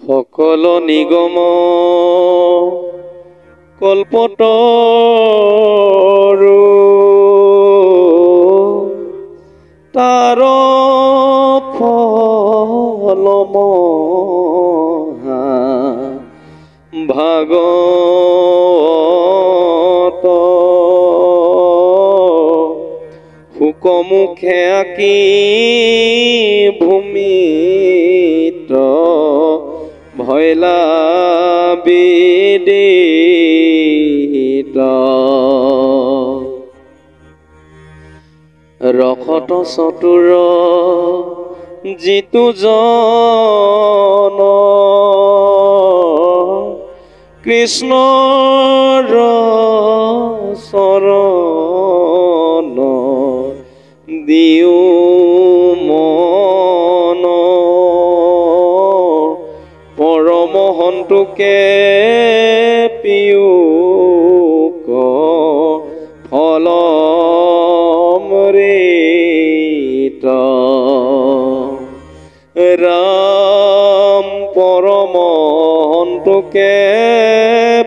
সকল নিগম কল্পতৰু তাৰ ফলমহা ভাগৱত শুকমুখে আঁকি ভূমিত ভয়লা বিদিত ৰখত চতুৰ যিটো জন কৃষ্ণৰ চৰণ দিও মন পৰমহন্তুকে পিয়ুক ফলমৃত ৰাম পৰমহন্তুকে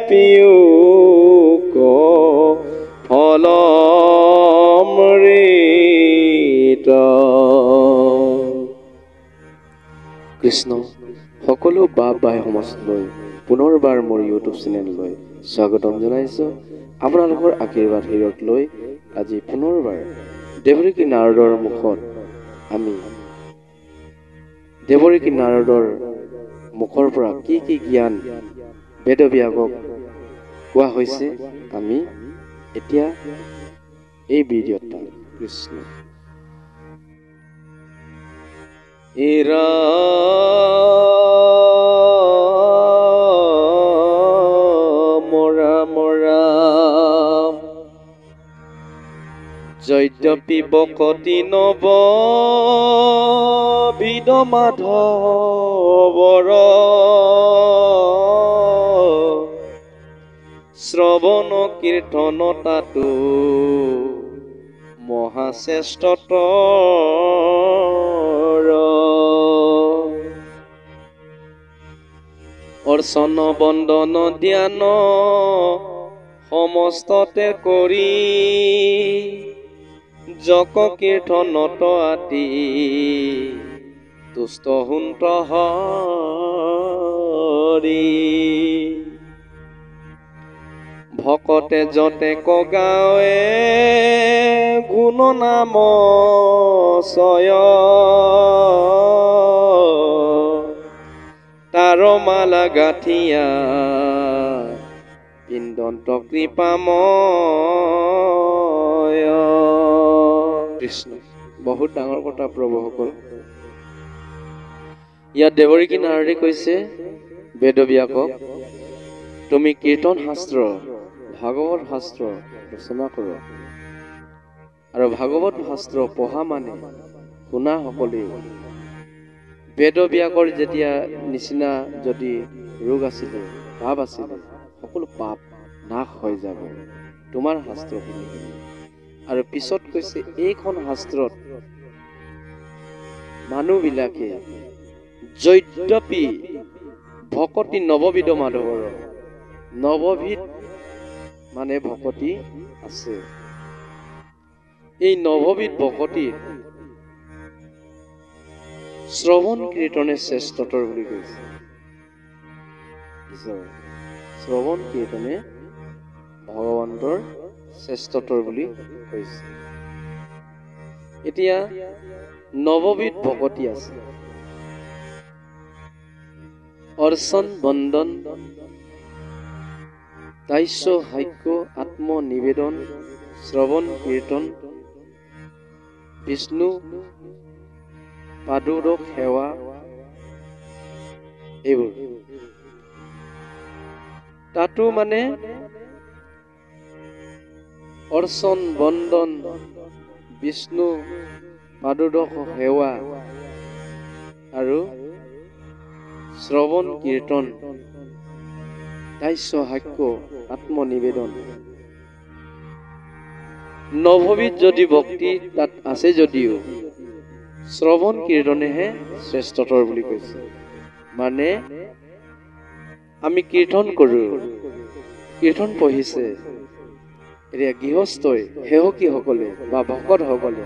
পিয়ুক ফলমৃত কৃষ্ণ সকলো বাপ ভাই সমাজলৈ পুনৰবাৰ মোৰ ইউটিউব চেনেললৈ স্বাগতম জনাইছোঁ। আপোনালোকৰ আশীৰ্বাদ হিৰক লৈ আজি পুনৰবাৰ দেৱকী নাৰদৰ মুখত আমি দেৱকী নাৰদৰ মুখৰ পৰা কি কি জ্ঞান বেদব্যাসক কোৱা হৈছে আমি এতিয়া এই ভিডিঅ'ত কৃষ্ণ যদ্যপি বকতি নব বিদ মাধৱৰ শ্ৰৱণ কীৰ্তন তাতো মহাশ্ৰেষ্ঠতৰ অৰ্চন বন্দন ধ্যান সমস্ততে কৰি যক কীৰ্তনত আতি তুষ্ট হুন্ত হৰি ভকতে যতে কগাৱে গুণ নাম চয় তাৰ মালা গাঠিয়া পিণ্ডন্ত কৃপাময় কৃষ্ণ বহুত ডাঙৰ কথা প্ৰভুসকল। ইয়াত দেৱকী নাৰদে কৈছে বেদব্যাসক, তুমি কীৰ্তন শাস্ত্ৰ ভাগৱত শাস্ত্ৰ ৰচনা কৰ আৰু ভাগৱত শাস্ত্ৰ পঢ়া মানে শুনা সকলেও বেদব্যাসৰ যেতিয়া নিচিনা যদি ৰোগ আছিলে পাপ আছিলে সকলো পাপ নাশ হৈ যাব তোমাৰ শাস্ত্ৰ শুনি। আৰু পিছত কৈছে এইখন শাস্ত্ৰত মানুহবিলাকে যদ্যপি ভকতি নৱবিধ মাধৱৰ নৱবিধ মানে ভকতি আছে, এই নৱবিধ ভকতিৰ শ্ৰৱণ কীৰ্তনে শ্ৰেষ্ঠতৰ বুলি কৈছে। শ্ৰৱণ কীৰ্তনে ভগৱন্তৰ শ্ৰেষ্ঠতৰ বুলি কৈছে। এতিয়া নৱবিধ ভকতি আছে, অৰ্চন বন্দন দাস্য হাক্য আত্ম নিবেদন শ্ৰৱণ কীৰ্তন বিষ্ণু পাদুৰক সেৱা এইবোৰ তাতো মানে অৰ্চন বন্দন বিষ্ণু পাদুৰক সেৱা আৰু শ্ৰৱণ কীৰ্তন দাস্য হাক্য আত্মনিবেদন নৱবিধ যদি ভক্তি তাত আছে যদিও শ্ৰৱণ কীৰ্তনেহে শ্ৰেষ্ঠতৰ বুলি কৈছে। মানে আমি কীৰ্তন কৰোঁ, কীৰ্তন পঢ়িছে। এতিয়া গৃহস্থই সেৱকীসকলে বা ভকতসকলে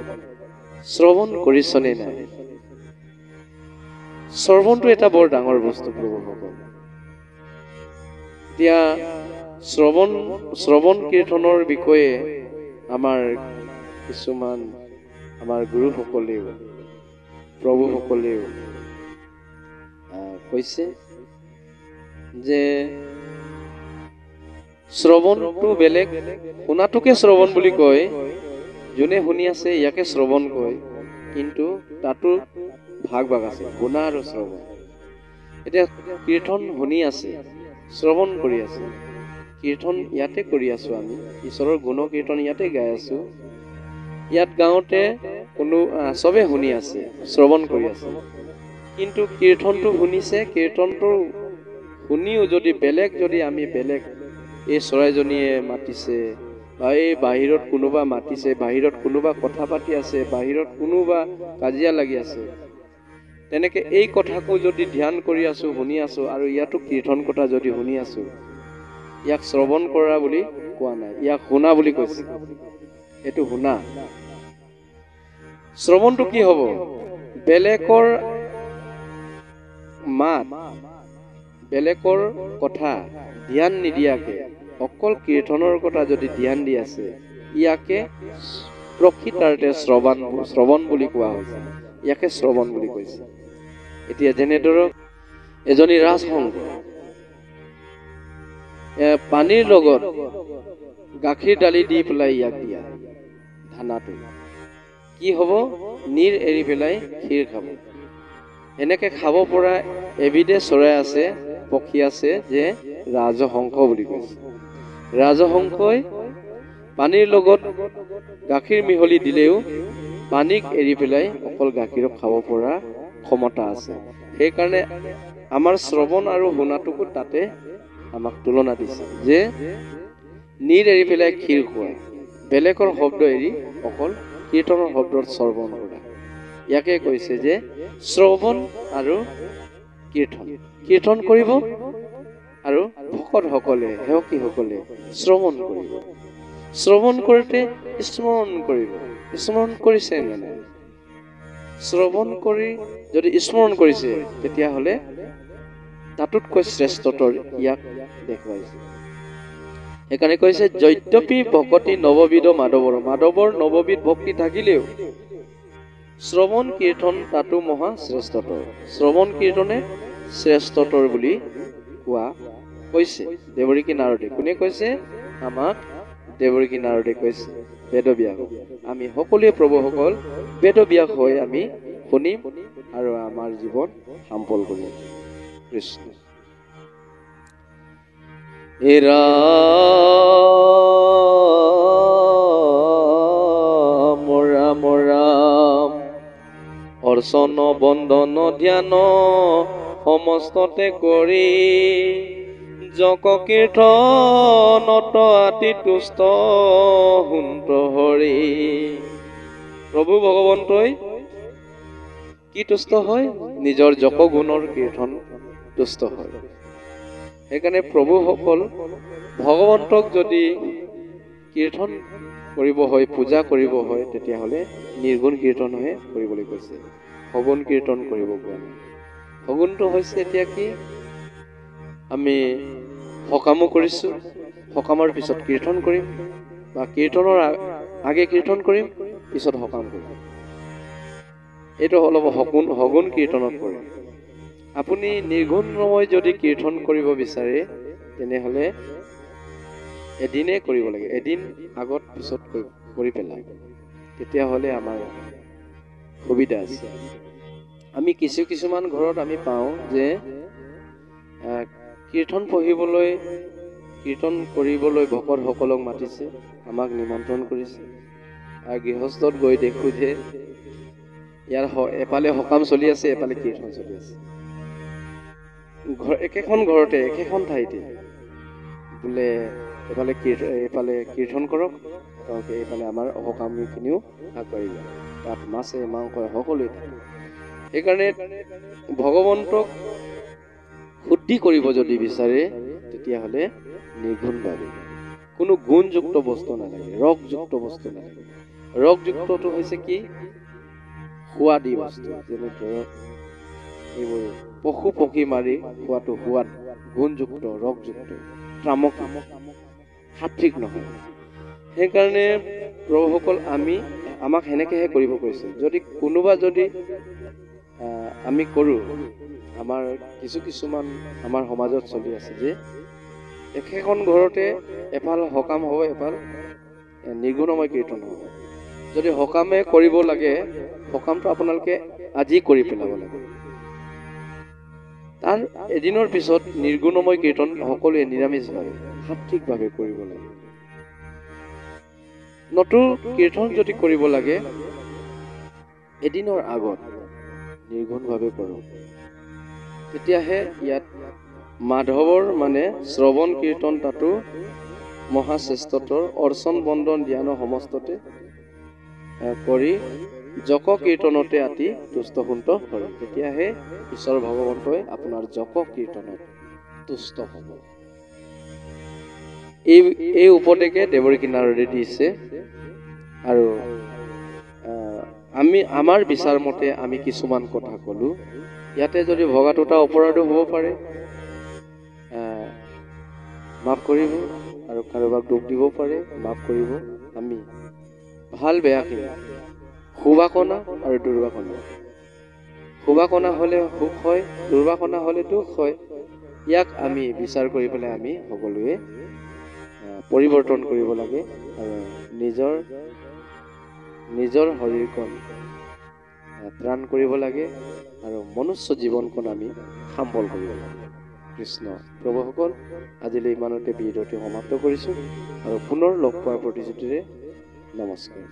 শ্ৰৱণ কৰিছনে নাই? শ্ৰৱণটো এটা বৰ ডাঙৰ বস্তু প্ৰভুসকল। এতিয়া শ্ৰৱণ কীৰ্তনৰ বিষয়ে আমাৰ কিছুমান আমাৰ গুৰুসকলেও প্ৰভুসকলেও কৈছে যে শ্ৰৱণটো বেলেগ, শুনাটোকে শ্ৰৱণ বুলি কয়, যোনে শুনি আছে ইয়াকে শ্ৰৱণ কয়, কিন্তু তাতো ভাগ আছে, শুনা আৰু শ্ৰৱণ। এতিয়া কীৰ্তন শুনি আছে, শ্ৰৱণ কৰি আছে, কীৰ্তন ইয়াতে কৰি আছো, আমি ঈশ্বৰৰ গুণ কীৰ্তন ইয়াতে গাই আছো। ইয়াত গাওঁতে কোনো চবে শুনি আছে, শ্ৰৱণ কৰি আছে, কিন্তু কীৰ্তনটো শুনিছে, কীৰ্তনটো শুনিও যদি আমি বেলেগ এই চৰাইজনীয়ে মাতিছে বা এই বাহিৰত কোনোবা মাতিছে, বাহিৰত কোনোবা কথা পাতি আছে, বাহিৰত কোনোবা কাজিয়া লাগি আছে, তেনেকে এই কথাকো যদি ধ্যান কৰি আছো, শুনি আছো, আৰু ইয়াতো কীৰ্তন কথা যদি শুনি আছো, ইয়াক শ্ৰৱণ কৰা বুলি কোৱা নাই, ইয়াক শুনা বুলি কৈছে। এইটো শুনা। শ্ৰৱণটো কি হব? বেলেগৰ মাত, বেলেগৰ কথা ধ্যান নিদিয়াকে অকল কীৰ্তনৰ কথা যদি ধ্যান দি আছে, ইয়াকে প্ৰকৃতাৰ্থে শ্ৰৱণ বুলি কোৱা হৈছে, ইয়াকে শ্ৰৱণ বুলি কৈছে। এতিয়া যেনেদৰে এজনী ৰাজহংস পানীৰ লগত গাখীৰ ডালি দি পেলাই ইয়াক দিয়া, ধানাটো কি হব? নীৰ এৰি পেলাই ক্ষীৰ খাব। এনেকে খাব পৰা এবিধে চৰাই আছে, পক্ষী আছে, যে ৰাজহংস বুলি কৈছে। ৰাজহংসই পানীৰ লগত গাখীৰ মিহলি দিলেও পানীক এৰি পেলাই অকল গাখীৰক খাব পৰা ক্ষমতা আছে। সেইকাৰণে আমাৰ শ্ৰৱণ আৰু শুনাটোকো তাতে আমাক তুলনা দিছে, যে নীৰ এৰি পেলাই ক্ষীৰ খোৱা, বেলেগৰ শব্দ এৰি অকল কীৰ্তনৰ শব্দত শ্ৰৱণ কৰা, ইয়াকে কৈছে যে শ্ৰৱণ আৰু কীৰ্তন। কীৰ্তন কৰিব আৰু ভকতসকলে, সেৱকীসকলে শ্ৰৱণ কৰিব। শ্ৰৱণ কৰোঁতে স্মৰণ কৰিব। স্মৰণ কৰিছে নে নাই? শ্ৰৱণ কৰি যদি স্মৰণ কৰিছে, তেতিয়াহ'লে তাতোতকৈ শ্ৰেষ্ঠতৰ ইয়াক দেখুৱাইছে। সেইকাৰণে কৈছে যদ্যপি ভকতি নৱবিধ মাধৱৰ, মাধৱৰ নৱবিধ ভক্তি থাকিলেও শ্ৰৱণ কীৰ্তন তাতো মহা শ্ৰেষ্ঠতৰ। শ্ৰৱণ কীৰ্তনে শ্ৰেষ্ঠতৰ বুলি কোৱা কৈছে দেৱৰীকী নাৰদে। কোনে কৈছে? আমাক দেৱৰীকী নাৰদে কৈছে, বেদব্যাস। আমি সকলোৱে প্ৰভুসকল বেদব্যাস হৈ আমি শুনিম আৰু আমাৰ জীৱন সাম্পল কৰিম। কৃষ্ণ। হে ৰাম ৰাম ৰাম, অৰ্চন বন্দন ধ্যান সমস্ততে কৰি, যক কীৰ্তনত আতি তুষ্ট হুন্ত হৰি। প্ৰভু ভগৱন্তই কি তুষ্ট হয়? নিজৰ যক গুণৰ কীৰ্তন তুষ্ট হয়। সেইকাৰণে প্ৰভুসকল ভগৱন্তক যদি কীৰ্তন কৰিব হয়, পূজা কৰিব হয়, তেতিয়াহ'লে নিৰ্গুণ কীৰ্তনহে কৰিবলৈ কৈছে, সগুণ কীৰ্তন কৰিব কোৱা নাই। সগুণটো হৈছে এতিয়া কি? আমি সকামো কৰিছোঁ, সকামৰ পিছত কীৰ্তন কৰিম, বা কীৰ্তনৰ আগে কীৰ্তন কৰিম, পিছত সকাম কৰিম। এইটো অলপ সগুণ কীৰ্তনত কৰে। আপুনি নিৰ্গুণময় যদি কীৰ্তন কৰিব বিচাৰে, তেনেহ'লে এদিনে কৰিব লাগে, এদিন আগত পিছত কৰি পেলাই, তেতিয়াহ'লে আমাৰ সুবিধা আছে। আমি কিছুমান ঘৰত আমি পাওঁ যে কীৰ্তন পঢ়িবলৈ, কীৰ্তন কৰিবলৈ ভকতসকলক মাতিছে, আমাক নিমন্ত্ৰণ কৰিছে, আৰু গৃহস্থত গৈ দেখো যে ইয়াৰ এফালে সকাম চলি আছে, এফালে কীৰ্তন চলি আছে। একেখন ঘৰতে, একেখন ঠাইতে বোলে এফালে কীৰ্তন কৰক, এইফালে আমাৰ সকামখিনিও আগবাঢ়ি যায়। তাত মাছে মাংসই সকলোৱে থাকে। সেইকাৰণে ভগৱন্তক শুদ্ধ শুদ্ধি কৰিব যদি বিচাৰে তেতিয়াহ'লে নিৰ্গুণভাৱে কোনো গুণযুক্ত বস্তু নালাগে, ৰসযুক্ত বস্তু নালাগে। ৰসযুক্তটো হৈছে কি? সোৱাদী বস্তু, যেনে ধৰক এইবোৰ পশু পক্ষী মাৰি খোৱাটো সোৱাদ, গুণযুক্ত, ৰসযুক্ত, ত্ৰামকী, সাত্বিক নহয়। সেইকাৰণে প্ৰভুসকল আমাক সেনেকৈহে কৰিব কৈছে। যদি কোনোবা যদি আমি কৰোঁ, আমাৰ কিছুমান আমাৰ সমাজত চলি আছে যে একেখন ঘৰতে এফাল সকাম হ'ব, এফাল নিৰ্গুণময় কীৰ্তন হ'ব। যদি সকামে কৰিব লাগে, সকামটো আপোনালোকে আজি কৰি পেলাব লাগে। তাৰ এদিনৰ পিছত নিৰ্গুণময় কীৰ্তন সকলোৱে নিৰামিষভাৱে সাত্বিকভাৱে কৰিব লাগে। নতুন কীৰ্তন যদি কৰিব লাগে এদিনৰ আগত নিৰ্গুণভাৱে কৰোঁ, তেতিয়াহে ইয়াত মাধৱৰ মানে শ্ৰৱণ কীৰ্তন তাতো মহাশ্ৰেষ্ঠতৰ অৰ্চন বন্দন ধ্যান সমস্ততে কৰি জক কীৰ্তনতে আতি তুষ্ট সুন্ত কৰে। তেতিয়াহে ঈশ্বৰ ভগৱন্তই আপোনাৰ জক কীৰ্তনত তুষ্ট হ'ব। এই উপদেশে দেৱকী নাৰদে দিছে। আৰু আমাৰ বিচাৰ মতে আমি কিছুমান কথা ক'লো, ইয়াতে যদি ভগা টুটা অপৰাধো হ'ব পাৰে, মাফ কৰিব, আৰু কাৰোবাক দুখ দিব পাৰে, মাফ কৰিব। আমি ভাল বেয়াখিনি সুবাসনা আৰু দুৰ্বাসনা, সুবাসনা হ'লে সুখ হয়, দুৰ্বাসনা হ'লে দুখ হয়। ইয়াক আমি বিচাৰ কৰি পেলাই আমি সকলোৱে পৰিৱৰ্তন কৰিব লাগে আৰু নিজৰ শৰীৰখন ত্ৰাণ কৰিব লাগে আৰু মনুষ্য জীৱনখন আমি সাম্বল কৰিব লাগে। কৃষ্ণ। প্ৰভুসকল, আজিলৈ ইমানতে ভিডিঅ'টো সমাপ্ত কৰিছোঁ আৰু পুনৰ লগ পোৱাৰ প্ৰতিশ্ৰুতিৰে নমস্কাৰ।